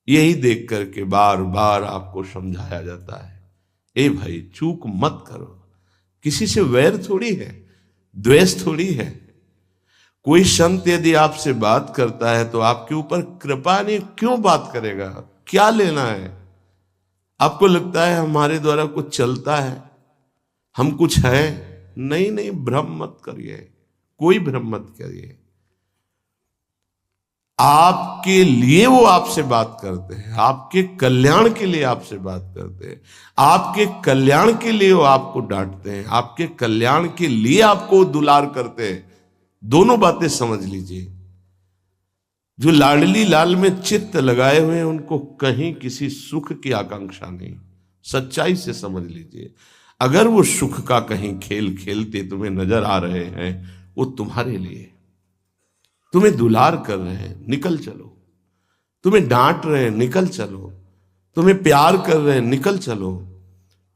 यही देख करके बार बार आपको समझाया जाता है, ए भाई चूक मत करो। किसी से वैर थोड़ी है, द्वेष थोड़ी है। कोई संत यदि आपसे बात करता है तो आपके ऊपर कृपा नहीं, क्यों बात करेगा? क्या लेना है? आपको लगता है हमारे द्वारा कुछ चलता है, हम कुछ है? नहीं नहीं, भ्रम मत करिए, कोई भ्रम मत करिए। आपके लिए वो आपसे बात करते हैं, आपके कल्याण के लिए आपसे बात करते हैं, आपके कल्याण के लिए वो आपको डांटते हैं, आपके कल्याण के लिए आपको दुलार करते हैं। दोनों बातें समझ लीजिए। जो लाडली लाल में चित्त लगाए हुए हैं उनको कहीं किसी सुख की आकांक्षा नहीं। सच्चाई से समझ लीजिए। अगर वो सुख का कहीं खेल खेलते तुम्हें नजर आ रहे हैं, वो तुम्हारे लिए, तुम्हें दुलार कर रहे हैं, निकल चलो। तुम्हें डांट रहे हैं, निकल चलो। तुम्हें प्यार कर रहे हैं, निकल चलो।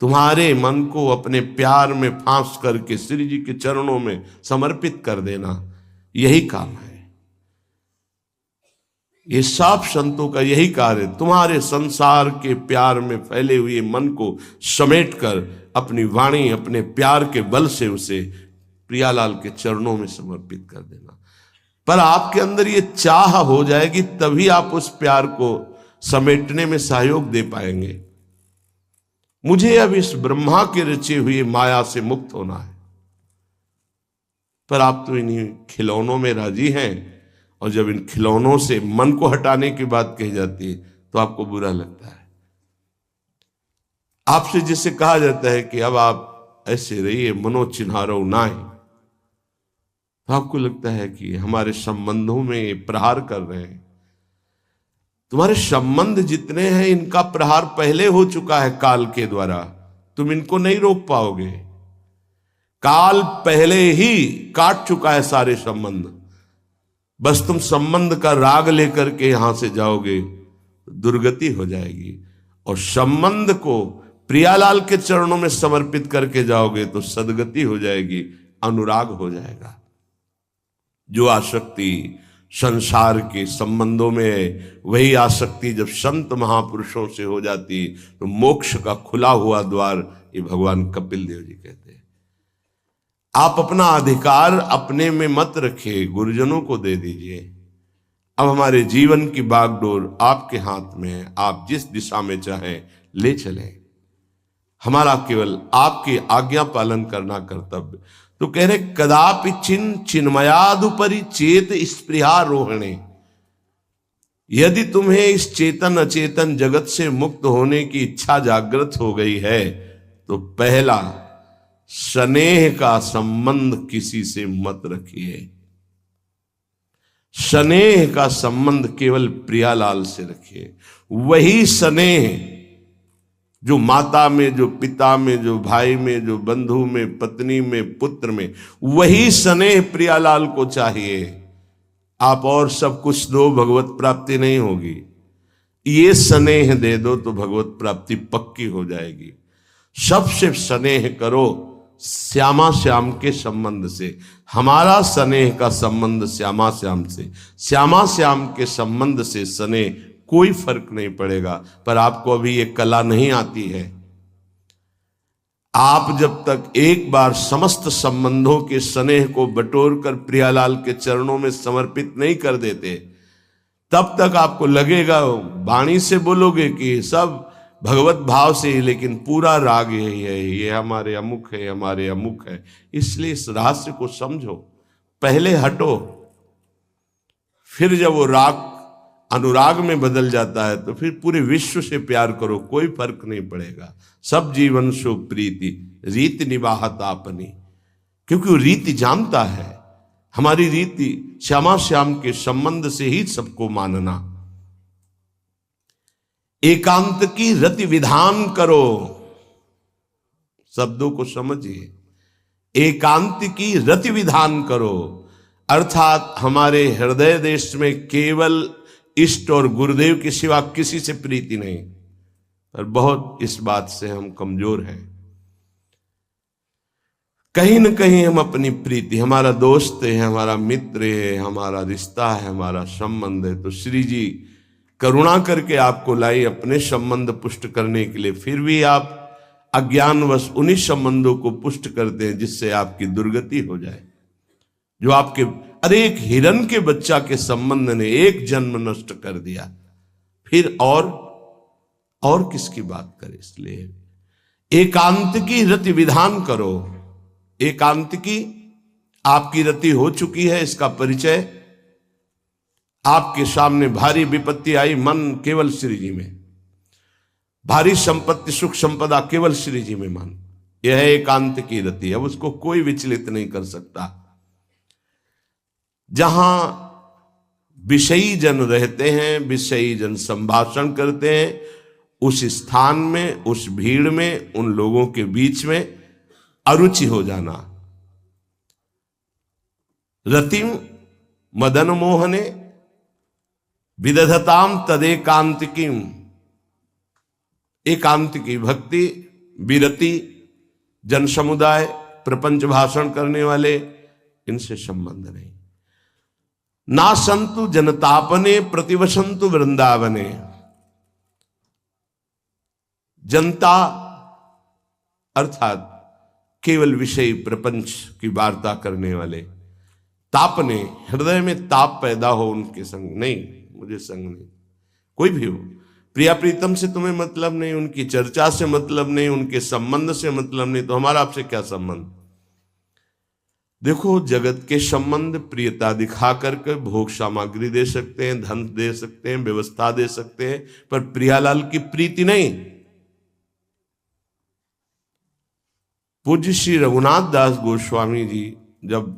तुम्हारे मन को अपने प्यार में फांस करके श्री जी के चरणों में समर्पित कर देना, यही काम है। ये सब संतों का यही कार्य है। तुम्हारे संसार के प्यार में फैले हुए मन को समेटकर अपनी वाणी, अपने प्यार के बल से उसे प्रियालाल के चरणों में समर्पित कर देना। पर आपके अंदर ये चाह हो जाएगी, तभी आप उस प्यार को समेटने में सहयोग दे पाएंगे। मुझे अब इस ब्रह्मा के रचे हुए माया से मुक्त होना है। पर आप तो इन्हीं खिलौनों में राजी हैं, और जब इन खिलौनों से मन को हटाने की बात कही जाती है तो आपको बुरा लगता है। आपसे जिसे कहा जाता है कि अब आप ऐसे रहिए, मनो चिन्हारो नाय, तो आपको लगता है कि हमारे संबंधों में प्रहार कर रहे हैं। तुम्हारे संबंध जितने हैं इनका प्रहार पहले हो चुका है काल के द्वारा, तुम इनको नहीं रोक पाओगे। काल पहले ही काट चुका है सारे संबंध। बस तुम संबंध का राग लेकर के यहां से जाओगे, दुर्गति हो जाएगी। और संबंध को प्रियालाल के चरणों में समर्पित करके जाओगे तो सदगति हो जाएगी, अनुराग हो जाएगा। जो आसक्ति संसार के संबंधों में है, वही आसक्ति जब संत महापुरुषों से हो जाती तो मोक्ष का खुला हुआ द्वार, ये भगवान कपिल देव जी कहते हैं। आप अपना अधिकार अपने में मत रखिए, गुरुजनों को दे दीजिए। अब हमारे जीवन की बागडोर आपके हाथ में है, आप जिस दिशा में चाहें ले चलें। हमारा केवल आपकी आज्ञा पालन करना कर्तव्य। तो कह रहे कदापि चिन्मयादुपरि चेत स्पृहा रोहणे। यदि तुम्हें इस चेतन अचेतन जगत से मुक्त होने की इच्छा जागृत हो गई है तो पहला, स्नेह का संबंध किसी से मत रखिए। स्नेह का संबंध केवल प्रियालाल से रखिए। वही स्नेह जो माता में, जो पिता में, जो भाई में, जो बंधु में, पत्नी में, पुत्र में, वही स्नेह प्रियालाल को चाहिए। आप और सब कुछ दो, भगवत प्राप्ति नहीं होगी। ये स्नेह दे दो तो भगवत प्राप्ति पक्की हो जाएगी। सबसे स्नेह करो श्यामा श्याम के संबंध से। हमारा स्नेह का संबंध श्यामा श्याम से, श्यामा श्याम के संबंध से स्नेह कोई फर्क नहीं पड़ेगा। पर आपको अभी ये कला नहीं आती है। आप जब तक एक बार समस्त संबंधों के स्नेह को बटोर कर प्रियालाल के चरणों में समर्पित नहीं कर देते, तब तक आपको लगेगा, वाणी से बोलोगे कि सब भगवत भाव से ही, लेकिन पूरा राग यही है, ये हमारे अमुक है, हमारे अमुक है। इसलिए इस रहस्य को समझो, पहले हटो, फिर जब वो राग अनुराग में बदल जाता है तो फिर पूरे विश्व से प्यार करो, कोई फर्क नहीं पड़ेगा। सब जीवन सो प्रीति रीति निवाहत आपनी, क्योंकि वो रीति जानता है। हमारी रीति श्यामा श्याम के संबंध से ही सबको मानना। एकांत की रति विधान करो, शब्दों को समझिए। एकांत की रति विधान करो, अर्थात हमारे हृदय देश में केवल इष्ट और गुरुदेव के सिवा किसी से प्रीति नहीं। पर बहुत इस बात से हम कमजोर हैं। कहीं न कहीं हम अपनी प्रीति, हमारा दोस्त है, हमारा मित्र है, हमारा रिश्ता है, हमारा संबंध है, तो श्री जी करुणा करके आपको लाई अपने संबंध पुष्ट करने के लिए, फिर भी आप अज्ञानवश उन्हीं संबंधों को पुष्ट करते हैं जिससे आपकी दुर्गति हो जाए। जो आपके, अरे एक हिरण के बच्चा के संबंध ने एक जन्म नष्ट कर दिया, फिर और किसकी बात करे। इसलिए एकांत की रति विधान करो। एकांत की आपकी रति हो चुकी है, इसका परिचय आपके सामने भारी विपत्ति आई, मन केवल श्री जी में, भारी संपत्ति सुख संपदा केवल श्री जी में मन, यह है एकांत की रति। अब उसको कोई विचलित नहीं कर सकता। जहां विषयी जन रहते हैं, विषयी जन संभाषण करते हैं, उस स्थान में, उस भीड़ में, उन लोगों के बीच में अरुचि हो जाना। रतिम मदन मोहने विदधताम तदेकांतिकीम। एकांत की भक्ति, विरति, जन समुदाय, प्रपंच भाषण करने वाले, इनसे संबंध नहीं। ना संतु जनतापने प्रतिवसंतु वृंदावने। जनता अर्थात केवल विषय प्रपंच की वार्ता करने वाले, तापने, हृदय में ताप पैदा हो उनके संग नहीं, मुझे संग नहीं। कोई भी हो, प्रिया प्रीतम से तुम्हें मतलब नहीं, उनकी चर्चा से मतलब नहीं, उनके संबंध से मतलब नहीं, तो हमारा आपसे क्या संबंध। देखो, जगत के संबंध प्रियता दिखा करके भोग सामग्री दे सकते हैं, धन दे सकते हैं, व्यवस्था दे सकते हैं, पर प्रियालाल की प्रीति नहीं। पूज्य श्री रघुनाथ दास गोस्वामी जी जब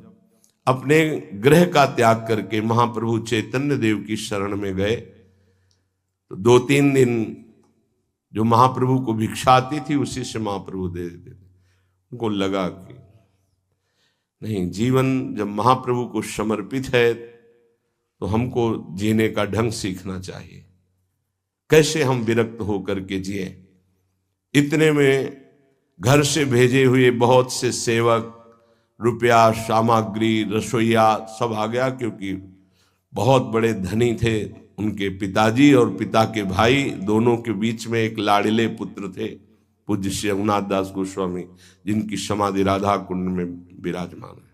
अपने गृह का त्याग करके महाप्रभु चैतन्य देव की शरण में गए, तो 2-3 दिन जो महाप्रभु को भिक्षा आती थी उसी से महाप्रभु दे देते थे। उनको लगा कि नहीं, जीवन जब महाप्रभु को समर्पित है तो हमको जीने का ढंग सीखना चाहिए, कैसे हम विरक्त होकर के जिए। इतने में घर से भेजे हुए बहुत से सेवक, रुपया, सामग्री, रसोईया सब आ गया, क्योंकि बहुत बड़े धनी थे उनके पिताजी, और पिता के भाई दोनों के बीच में एक लाड़िले पुत्र थे पूज्य श्री रघुनाथ दास गोस्वामी, जिनकी समाधि राधा कुंड में विराजमान है।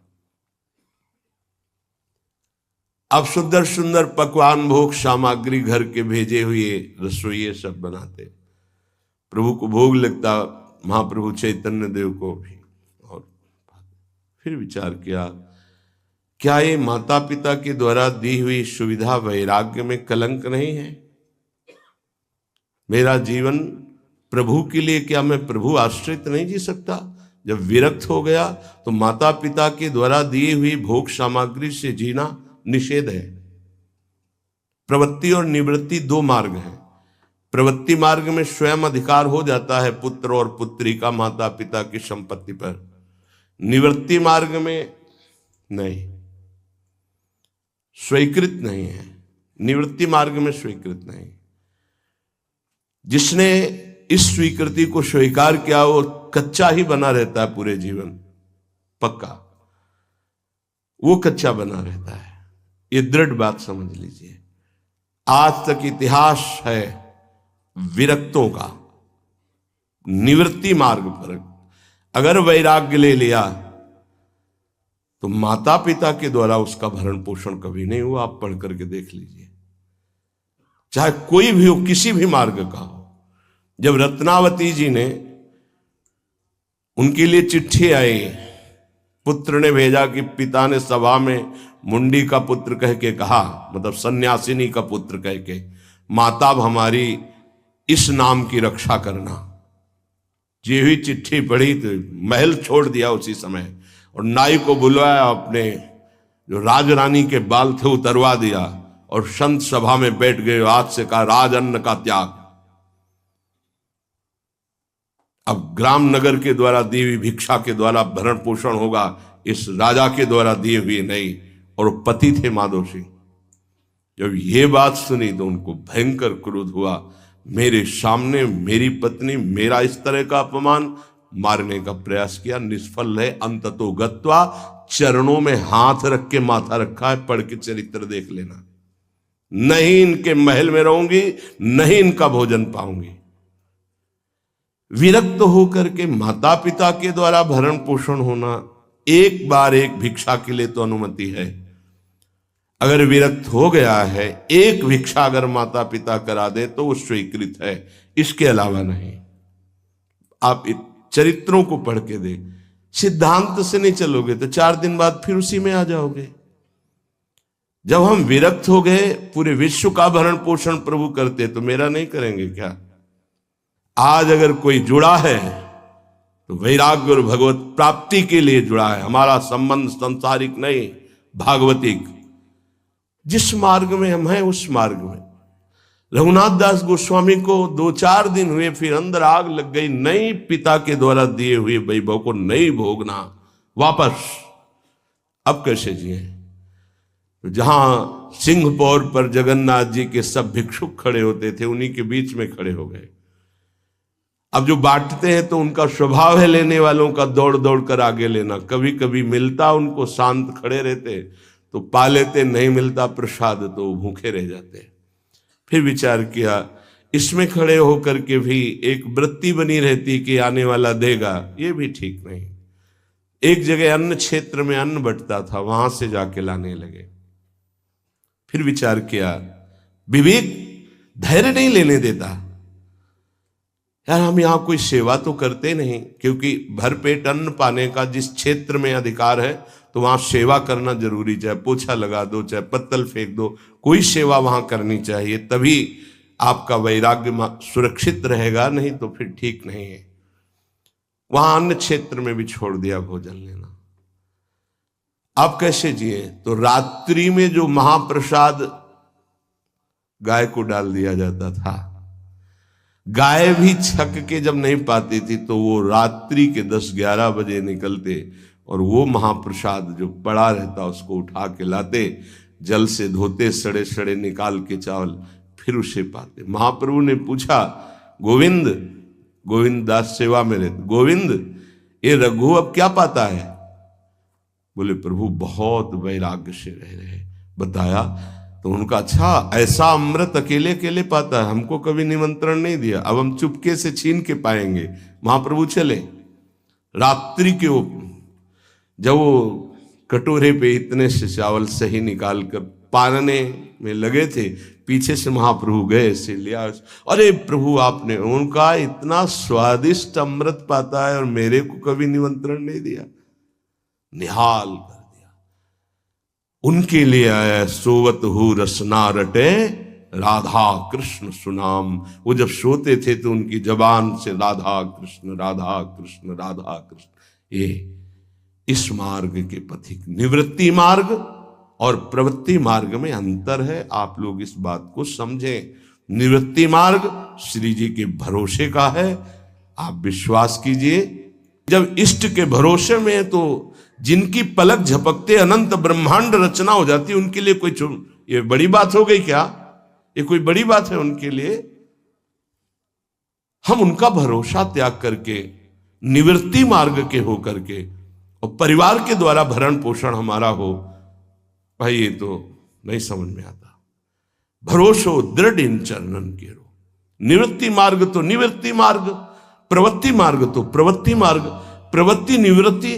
अब सुंदर सुंदर पकवान, भोग सामग्री घर के भेजे हुए रसोइये सब बनाते, प्रभु को भोग लगता, महाप्रभु चैतन्य देव को भी। और फिर विचार किया, क्या ये माता पिता के द्वारा दी हुई सुविधा वैराग्य में कलंक नहीं है। मेरा जीवन प्रभु के लिए, क्या मैं प्रभु आश्रित नहीं जी सकता। जब विरक्त हो गया तो माता पिता के द्वारा दी हुई भोग सामग्री से जीना निषेध है। प्रवृत्ति और निवृत्ति 2 मार्ग हैं। प्रवृत्ति मार्ग में स्वयं अधिकार हो जाता है पुत्र और पुत्री का माता पिता की संपत्ति पर, निवृत्ति मार्ग में नहीं, स्वीकृत नहीं है। निवृत्ति मार्ग में स्वीकृत नहीं। जिसने इस स्वीकृति को स्वीकार किया वो कच्चा ही बना रहता है पूरे जीवन, पक्का वो कच्चा बना रहता है। ये दृढ़ बात समझ लीजिए। आज तक इतिहास है विरक्तों का। निवृत्ति मार्ग पर अगर वैराग्य ले लिया तो माता पिता के द्वारा उसका भरण पोषण कभी नहीं हुआ। आप पढ़ करके देख लीजिए, चाहे कोई भी हो, किसी भी मार्ग का हो। जब रत्नावती जी ने, उनके लिए चिट्ठी आई, पुत्र ने भेजा कि पिता ने सभा में मुंडी का पुत्र कह के कहा, मतलब सन्यासिनी का पुत्र कह के, माता हमारी इस नाम की रक्षा करना। ये हुई चिट्ठी पढ़ी तो महल छोड़ दिया उसी समय, और नाई को बुलवाया, अपने जो राजरानी के बाल थे उतरवा दिया, और संत सभा में बैठ गए। आज से कहा राजअन्न का त्याग। अब ग्राम नगर के द्वारा दी हुई भिक्षा के द्वारा भरण पोषण होगा, इस राजा के द्वारा दिए हुए नहीं। और पति थे माधव सिंह। जब ये बात सुनी तो उनको भयंकर क्रोध हुआ। मेरे सामने मेरी पत्नी, मेरा इस तरह का अपमान, मारने का प्रयास किया, निष्फल है। अंततो गत्वा, चरणों में हाथ रख के माथा रखा है, पढ़ के चरित्र देख लेना। नहीं इनके महल में रहूंगी, नहीं इनका भोजन पाऊंगी। विरक्त होकर के माता पिता के द्वारा भरण पोषण होना, एक बार एक भिक्षा के लिए तो अनुमति है। अगर विरक्त हो गया है, एक भिक्षा अगर माता पिता करा दे तो वो स्वीकृत है, इसके अलावा नहीं। आप चरित्रों को पढ़ के दे, सिद्धांत से नहीं चलोगे तो 4 दिन बाद फिर उसी में आ जाओगे। जब हम विरक्त हो गए, पूरे विश्व का भरण पोषण प्रभु करते, तो मेरा नहीं करेंगे क्या? आज अगर कोई जुड़ा है तो वैराग्य और भगवत प्राप्ति के लिए जुड़ा है। हमारा संबंध संसारिक नहीं, भागवतिक। जिस मार्ग में हम हैं उस मार्ग में। रघुनाथ दास गोस्वामी को 2-4 दिन हुए, फिर अंदर आग लग गई। नहीं पिता के द्वारा दिए हुए वैभव को नहीं भोगना, वापस। अब कैसे जिए? तो जहां सिंहपौर पर जगन्नाथ जी के सब भिक्षुक खड़े होते थे, उन्हीं के बीच में खड़े हो गए। अब जो बांटते हैं तो उनका स्वभाव है लेने वालों का दौड़ दौड़ कर आगे लेना। कभी कभी मिलता उनको, शांत खड़े रहते तो पा लेते, नहीं मिलता प्रसाद तो भूखे रह जाते। फिर विचार किया, इसमें खड़े होकर के भी एक वृत्ति बनी रहती कि आने वाला देगा, ये भी ठीक नहीं। एक जगह अन्न क्षेत्र में अन्न बंटता था, वहां से जाके लाने लगे। फिर विचार किया, विवेक धैर्य नहीं लेने देता। यार हम यहां कोई सेवा तो करते नहीं, क्योंकि भरपेट अन्न पाने का जिस क्षेत्र में अधिकार है तो वहां सेवा करना जरूरी। चाहे पोछा लगा दो, चाहे पत्तल फेंक दो, कोई सेवा वहां करनी चाहिए, तभी आपका वैराग्य सुरक्षित रहेगा, नहीं तो फिर ठीक नहीं है। वहां अन्य क्षेत्र में भी छोड़ दिया भोजन लेना। आप कैसे जिए? तो रात्रि में जो महाप्रसाद गाय को डाल दिया जाता था, गाय भी छक के जब नहीं पाती थी तो वो रात्रि के 10-11 बजे निकलते और वो महाप्रसाद जो पड़ा रहता उसको उठा के लाते, जल से धोते, सड़े सड़े निकाल के चावल, फिर उसे पाते। महाप्रभु ने पूछा, गोविंद, गोविंद दास सेवा में रहते, गोविंद ये रघु अब क्या पाता है? बोले प्रभु बहुत वैराग्य से रह रहे। बताया तो उनका, अच्छा ऐसा अमृत अकेले अकेले पाता है, हमको कभी निमंत्रण नहीं दिया, अब हम चुपके से छीन के पाएंगे। महाप्रभु चले रात्रि के जब वो कटोरे पे इतने से चावल सही निकाल कर पानने में लगे थे, पीछे से महाप्रभु गए से लिया। अरे प्रभु आपने, उनका इतना स्वादिष्ट अमृत पाता है और मेरे को कभी निमंत्रण नहीं दिया, निहाल कर दिया। उनके लिए आया, सोवत हु रसना रटे राधा कृष्ण सुनाम। वो जब सोते थे तो उनकी जबान से राधा कृष्ण राधा कृष्ण राधा कृष्ण। ये इस मार्ग के पथिक। निवृत्ति मार्ग और प्रवृत्ति मार्ग में अंतर है, आप लोग इस बात को समझें। निवृत्ति मार्ग श्री जी के भरोसे का है, आप विश्वास कीजिए। जब इष्ट के भरोसे में है तो जिनकी पलक झपकते अनंत ब्रह्मांड रचना हो जाती, उनके लिए कोई ये बड़ी बात हो गई क्या? ये कोई बड़ी बात है उनके लिए? हम उनका भरोसा त्याग करके निवृत्ति मार्ग के हो करके और परिवार के द्वारा भरण पोषण हमारा हो, भाई ये तो नहीं समझ में आता। भरोसो दृढ़ इन चरणन के रो। निवृत्ति मार्ग तो निवृत्ति मार्ग, प्रवृत्ति मार्ग तो प्रवृत्ति मार्ग। प्रवृत्ति निवृत्ति,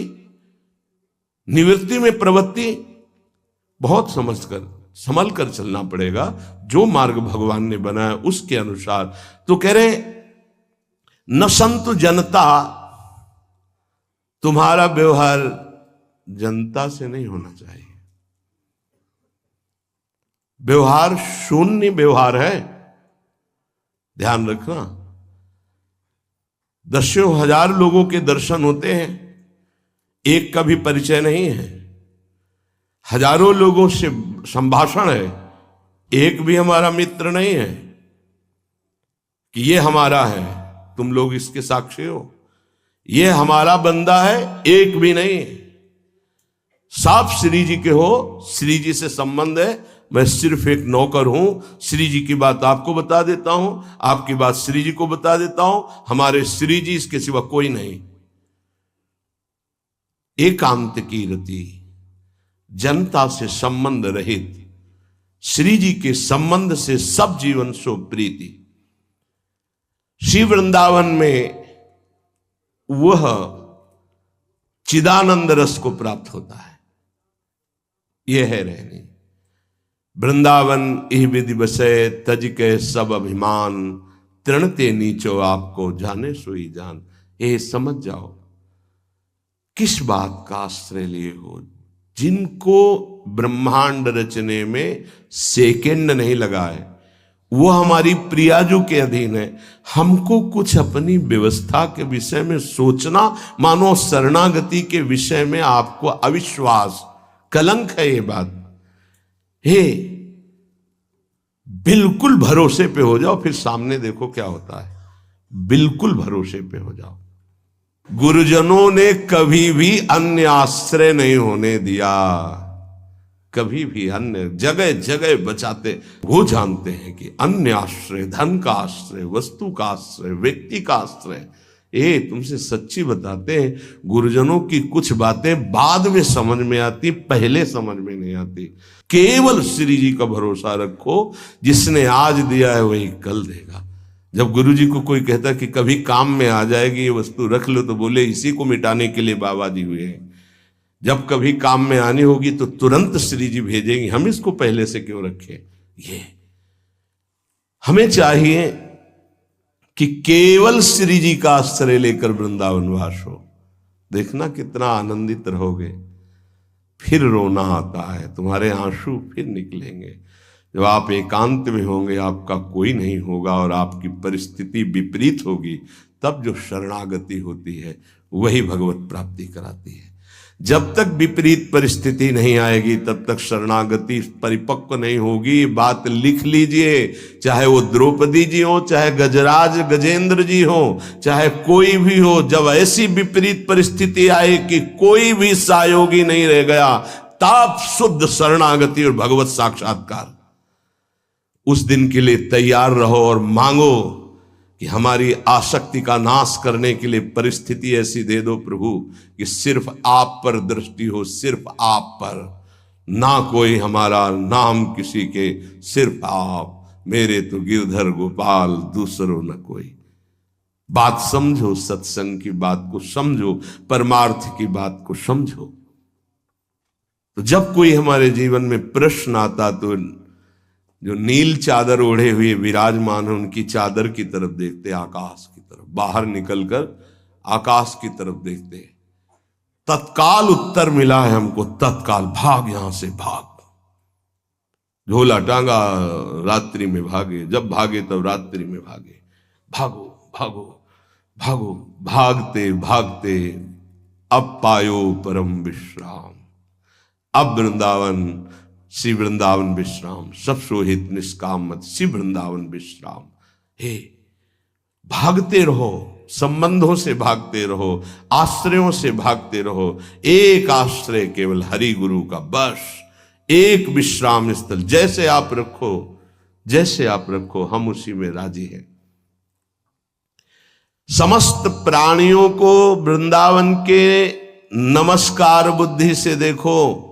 निवृत्ति में प्रवृत्ति, बहुत समझकर संभल कर चलना पड़ेगा। जो मार्ग भगवान ने बनाया उसके अनुसार। तो कह रहे न संत जनता, तुम्हारा व्यवहार जनता से नहीं होना चाहिए। व्यवहार शून्य व्यवहार है, ध्यान रखना। दसियों हजार लोगों के दर्शन होते हैं, एक का भी परिचय नहीं है। हजारों लोगों से संभाषण है, एक भी हमारा मित्र नहीं है कि ये हमारा है, तुम लोग इसके साक्षी हो। ये हमारा बंदा है, एक भी नहीं। साफ श्री जी के हो, श्री जी से संबंध है, मैं सिर्फ एक नौकर हूं। श्री जी की बात आपको बता देता हूं, आपकी बात श्री जी को बता देता हूं। हमारे श्री जी, इसके सिवा कोई नहीं। एकांत की रति, जनता से संबंध रहित, श्री जी के संबंध से सब जीवन सो प्रीति। श्री वृंदावन में वह चिदानंद रस को प्राप्त होता है। यह है रहनी। वृंदावन इह विधि बसे तज के सब अभिमान, तृणते नीचो आपको जाने सोई जान। ये समझ जाओ किस बात का आश्रय लिए हो। जिनको ब्रह्मांड रचने में सेकेंड नहीं लगा है, वो हमारी प्रियाजू के अधीन है। हमको कुछ अपनी व्यवस्था के विषय में सोचना, मानो शरणागति के विषय में आपको अविश्वास, कलंक है ये बात। हे, बिल्कुल भरोसे पे हो जाओ, फिर सामने देखो क्या होता है। बिल्कुल भरोसे पे हो जाओ। गुरुजनों ने कभी भी अन्य आश्रय नहीं होने दिया, कभी भी अन्य जगह जगह बचाते। वो जानते हैं कि अन्य आश्रय, धन का आश्रय, वस्तु का आश्रय, व्यक्ति का आश्रय, ये तुमसे सच्ची बताते हैं, गुरुजनों की कुछ बातें बाद में समझ में आती, पहले समझ में नहीं आती। केवल श्री जी का भरोसा रखो, जिसने आज दिया है वही कल देगा। जब गुरु जी को कोई कहता कि कभी काम में आ जाएगी ये वस्तु, रख लो, तो बोले इसी को मिटाने के लिए बाबा जी हुए हैं। जब कभी काम में आनी होगी तो तुरंत श्री जी भेजेंगे, हम इसको पहले से क्यों रखें। ये हमें चाहिए कि केवल श्री जी का आश्रय लेकर वृंदावन वास हो। देखना कितना आनंदित रहोगे। फिर रोना आता है, तुम्हारे आंसू फिर निकलेंगे। जब आप एकांत में होंगे, आपका कोई नहीं होगा और आपकी परिस्थिति विपरीत होगी, तब जो शरणागति होती है वही भगवत प्राप्ति कराती है। जब तक विपरीत परिस्थिति नहीं आएगी तब तक शरणागति परिपक्व नहीं होगी। बात लिख लीजिए, चाहे वो द्रौपदी जी हो, चाहे गजराज गजेंद्र जी हो, चाहे कोई भी हो, जब ऐसी विपरीत परिस्थिति आए कि कोई भी सहयोगी नहीं रह गया, तब शुद्ध शरणागति और भगवत साक्षात्कार। उस दिन के लिए तैयार रहो और मांगो कि हमारी आसक्ति का नाश करने के लिए परिस्थिति ऐसी दे दो प्रभु कि सिर्फ आप पर दृष्टि हो, सिर्फ आप पर, ना कोई हमारा, ना हम किसी के, सिर्फ आप। मेरे तो गिरधर गोपाल, दूसरों न कोई। बात समझो, सत्संग की बात को समझो, परमार्थ की बात को समझो। तो जब कोई हमारे जीवन में प्रश्न आता तो जो नील चादर ओढ़े हुए विराजमान है, उनकी चादर की तरफ देखते, आकाश की तरफ, बाहर निकलकर आकाश की तरफ देखते। तत्काल उत्तर मिला है हमको, तत्काल भाग, यहां से भाग। झोला टांगा, रात्रि में भागे, जब भागे तब रात्रि में भागे। भागो भागो भागो, भागते भागते अब पायो परम विश्राम। अब वृंदावन, श्री वृंदावन विश्राम, सब सोहित निष्काम मत, श्री वृंदावन विश्राम। हे, भागते रहो, संबंधों से भागते रहो, आश्रयों से भागते रहो। एक आश्रय केवल हरि गुरु का, बस एक विश्राम स्थल। जैसे आप रखो, जैसे आप रखो, हम उसी में राजी हैं। समस्त प्राणियों को वृंदावन के नमस्कार बुद्धि से देखो।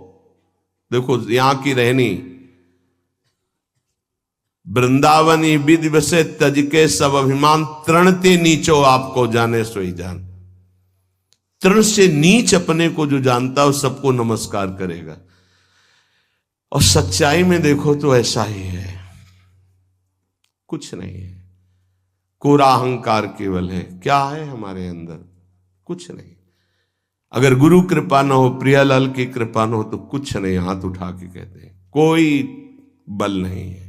देखो यहां की रहनी, वृंदावनी विधि बसे तज के सब अभिमान, तृणते नीचो आपको जाने सोई जान। तृण से नीच अपने को जो जानता है, सबको नमस्कार करेगा। और सच्चाई में देखो तो ऐसा ही है, कुछ नहीं है। कोरा अहंकार केवल है। क्या है हमारे अंदर? कुछ नहीं। अगर गुरु कृपा न हो, प्रियालाल की कृपा न हो, तो कुछ नहीं। हाथ उठा के कहते हैं कोई बल नहीं है।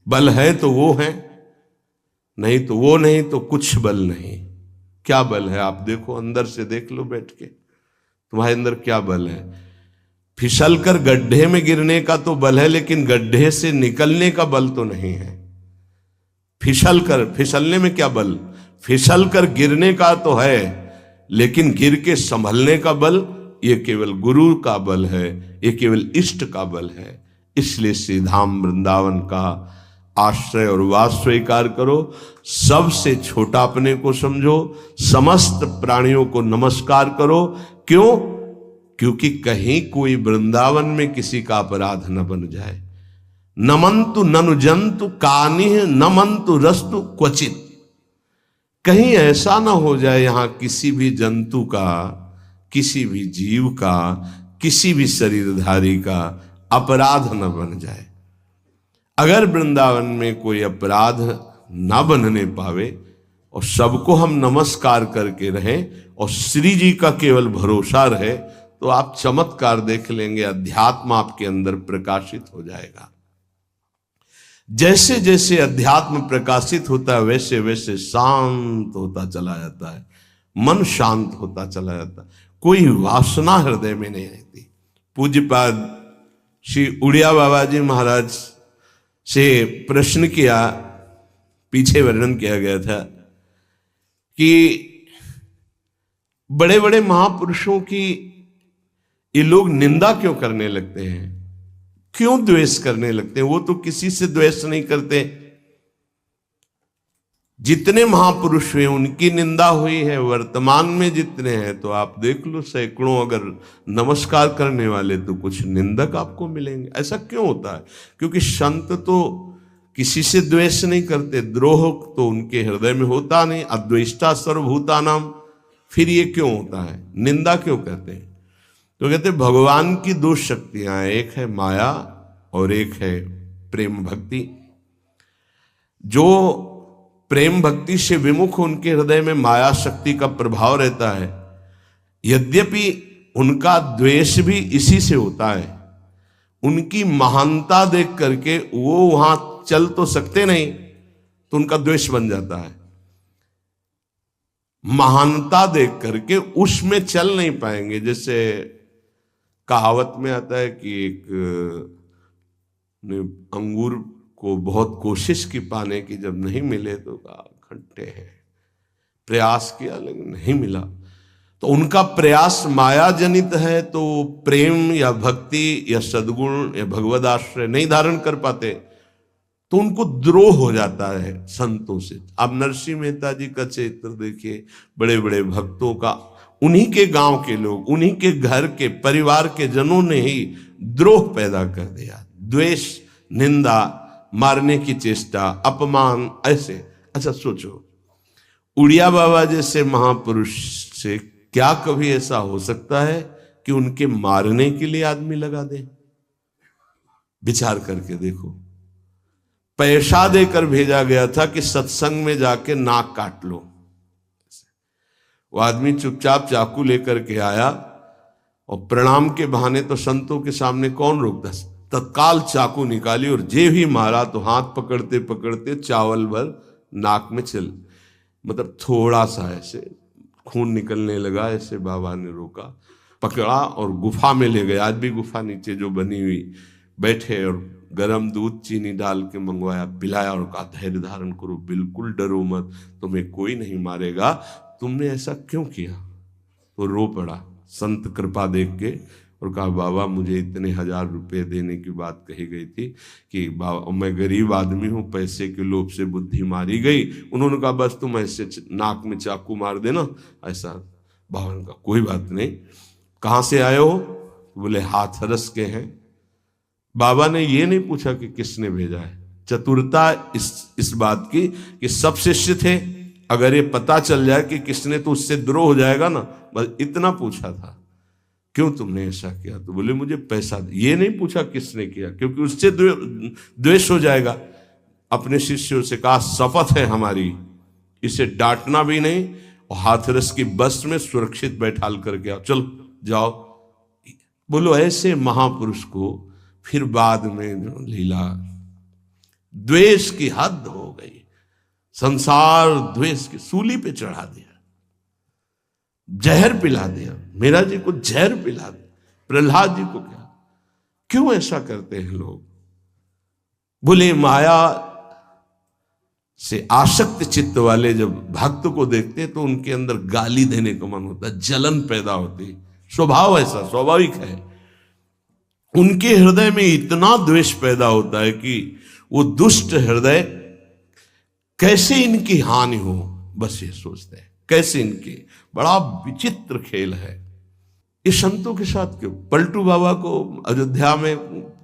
बल है तो वो है, नहीं तो वो नहीं, तो कुछ बल नहीं। क्या बल है? आप देखो, अंदर से देख लो बैठ के, तुम्हारे अंदर क्या बल है। फिसल कर गड्ढे में गिरने का तो बल है, लेकिन गड्ढे से निकलने का बल तो नहीं है। फिसलने में क्या बल? फिसल कर गिरने का तो है, लेकिन गिर के संभलने का बल, ये केवल गुरु का बल है, ये केवल इष्ट का बल है। इसलिए श्री धाम वृंदावन का आश्रय और वास स्वीकार करो। सबसे छोटा अपने को समझो, समस्त प्राणियों को नमस्कार करो। क्यों? क्योंकि कहीं कोई वृंदावन में किसी का अपराध न बन जाए, नमंतु ननु जंतु कानिह नमंतु रस्तु क्वचित। कहीं ऐसा ना हो जाए यहां किसी भी जंतु का, किसी भी जीव का, किसी भी शरीरधारी का अपराध न बन जाए। अगर वृंदावन में कोई अपराध ना बनने पावे और सबको हम नमस्कार करके रहें और श्री जी का केवल भरोसा रहे, तो आप चमत्कार देख लेंगे, अध्यात्म आपके अंदर प्रकाशित हो जाएगा। जैसे जैसे अध्यात्म प्रकाशित होता है वैसे वैसे शांत होता चला जाता है, मन शांत होता चला जाता है, कोई वासना हृदय में नहीं रहती। पूज्यपाद श्री उड़िया बाबा जी महाराज से प्रश्न किया, पीछे वर्णन किया गया था कि बड़े बड़े महापुरुषों की ये लोग निंदा क्यों करने लगते हैं, क्यों द्वेष करने लगते हैं? वो तो किसी से द्वेष नहीं करते। जितने महापुरुष हुए उनकी निंदा हुई है, वर्तमान में जितने हैं तो आप देख लो सैकड़ों अगर नमस्कार करने वाले तो कुछ निंदक आपको मिलेंगे। ऐसा क्यों होता है? क्योंकि संत तो किसी से द्वेष नहीं करते, द्रोह तो उनके हृदय में होता नहीं, अद्वेष्टा सर्वभूतानाम। फिर ये क्यों होता है, निंदा क्यों करते हैं? तो कहते भगवान की दो शक्तियां हैं, एक है माया और एक है प्रेम भक्ति। जो प्रेम भक्ति से विमुख उनके हृदय में माया शक्ति का प्रभाव रहता है, यद्यपि उनका द्वेष भी इसी से होता है। उनकी महानता देख करके वो वहां चल तो सकते नहीं, तो उनका द्वेष बन जाता है। महानता देख करके उसमें चल नहीं पाएंगे। जैसे कहावत में आता है कि एक अंगूर को बहुत कोशिश की पाने की, जब नहीं मिले तो कहा खट्टे हैं, प्रयास किया लेकिन नहीं मिला। तो उनका प्रयास माया जनित है, तो प्रेम या भक्ति या सद्गुण या भगवद आश्रय नहीं धारण कर पाते, तो उनको द्रोह हो जाता है संतों से। आप नरसिंह मेहता जी का चरित्र देखिए, बड़े बड़े भक्तों का, उन्हीं के गांव के लोग, उन्हीं के घर के परिवार के जनों ने ही द्रोह पैदा कर दिया। द्वेष, निंदा, मारने की चेष्टा, अपमान, ऐसे। अच्छा सोचो, उड़िया बाबा जैसे महापुरुष से क्या कभी ऐसा हो सकता है कि उनके मारने के लिए आदमी लगा दे? विचार करके देखो। पैसा देकर भेजा गया था कि सत्संग में जाके नाक काट लो। वो आदमी चुपचाप चाकू लेकर के आया और प्रणाम के बहाने तो संतों के सामने कौन रोकता, तत्काल चाकू निकाली और जे भी मारा तो हाथ पकड़ते पकड़ते चावल भर नाक में चल, मतलब थोड़ा सा ऐसे खून निकलने लगा। ऐसे बाबा ने रोका, पकड़ा और गुफा में ले गए। आज भी गुफा नीचे जो बनी हुई, बैठे और गरम दूध चीनी डाल के मंगवाया, पिलाया और कहा धैर्य धारण करो, बिल्कुल डरो मत, तुम्हें कोई नहीं मारेगा, तुमने ऐसा क्यों किया? तो रो पड़ा संत कृपा देख के और कहा बाबा मुझे इतने 1000 रुपये देने की बात कही गई थी कि बाबा मैं गरीब आदमी हूँ, पैसे के लोभ से बुद्धि मारी गई। उन्होंने कहा बस तुम ऐसे नाक में चाकू मार देना ऐसा। बाबा ने कहा कोई बात नहीं, कहाँ से आए हो? बोले हाथरस के हैं। बाबा ने ये नहीं पूछा कि किसने भेजा है। चतुरता इस बात की कि सब शिष्य थे, अगर ये पता चल जाए कि किसने तो उससे द्रोह हो जाएगा ना, बस इतना पूछा था क्यों तुमने ऐसा किया? तो बोले मुझे पैसा दे। ये नहीं पूछा किसने किया, क्योंकि उससे द्वेष हो जाएगा। अपने शिष्यों से कहा शपथ है हमारी, इसे डांटना भी नहीं और हाथरस की बस में सुरक्षित बैठाल करके आओ, चलो जाओ। बोलो ऐसे महापुरुष को फिर बाद में लीला, द्वेष की हद हो गई, संसार द्वेष की सूली पे चढ़ा दिया, जहर पिला दिया। मीरा जी को जहर पिला दिया, प्रहलाद जी को क्या? क्यों ऐसा करते हैं लोग? बोले माया से आसक्त चित्त वाले जब भक्त को देखते तो उनके अंदर गाली देने का मन होता है, जलन पैदा होती, स्वभाव ऐसा स्वाभाविक है। उनके हृदय में इतना द्वेष पैदा होता है कि वो दुष्ट हृदय कैसे इनकी हानि हो, बस ये सोचते हैं कैसे इनकी। बड़ा विचित्र खेल है ये संतों के साथ। क्यों? पलटू बाबा को अयोध्या में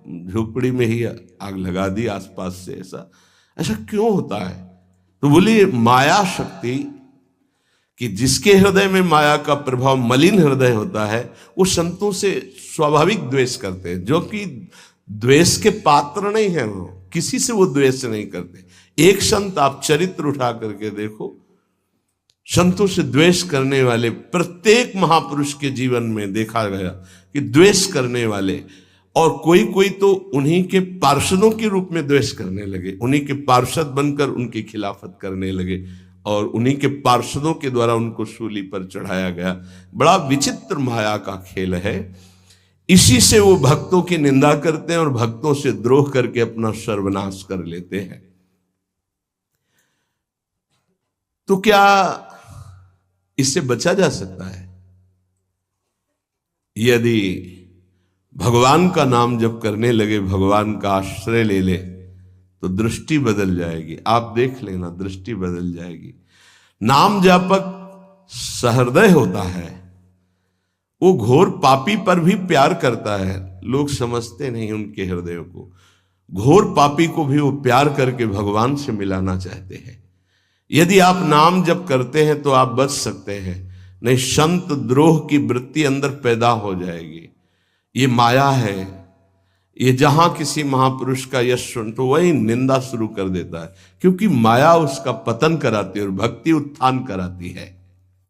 झोपड़ी में ही आग लगा दी आसपास से। ऐसा ऐसा क्यों होता है? तो बोलिए माया शक्ति, कि जिसके हृदय में माया का प्रभाव, मलिन हृदय होता है, वो संतों से स्वाभाविक द्वेष करते हैं, जो कि द्वेष के पात्र नहीं है। वो किसी से वो द्वेष नहीं करते। एक संत आप चरित्र उठा करके देखो, संतों से द्वेष करने वाले प्रत्येक महापुरुष के जीवन में देखा गया कि द्वेष करने वाले, और कोई कोई तो उन्हीं के पार्षदों के रूप में द्वेष करने लगे, उन्हीं के पार्षद बनकर उनकी खिलाफत करने लगे, और उन्हीं के पार्षदों के द्वारा उनको सूली पर चढ़ाया गया। बड़ा विचित्र माया का खेल है। इसी से वो भक्तों की निंदा करते हैं और भक्तों से द्रोह करके अपना सर्वनाश कर लेते हैं। तो क्या इससे बचा जा सकता है? यदि भगवान का नाम जप करने लगे, भगवान का आश्रय ले ले, तो दृष्टि बदल जाएगी। आप देख लेना, दृष्टि बदल जाएगी। नाम जापक सहृदय होता है, वो घोर पापी पर भी प्यार करता है। लोग समझते नहीं उनके हृदयों को। घोर पापी को भी वो प्यार करके भगवान से मिलाना चाहते हैं। यदि आप नाम जप करते हैं तो आप बच सकते हैं, नहीं संत द्रोह की वृत्ति अंदर पैदा हो जाएगी। ये माया है। ये जहां किसी महापुरुष का यश सुन तो वही निंदा शुरू कर देता है, क्योंकि माया उसका पतन कराती है और भक्ति उत्थान कराती है।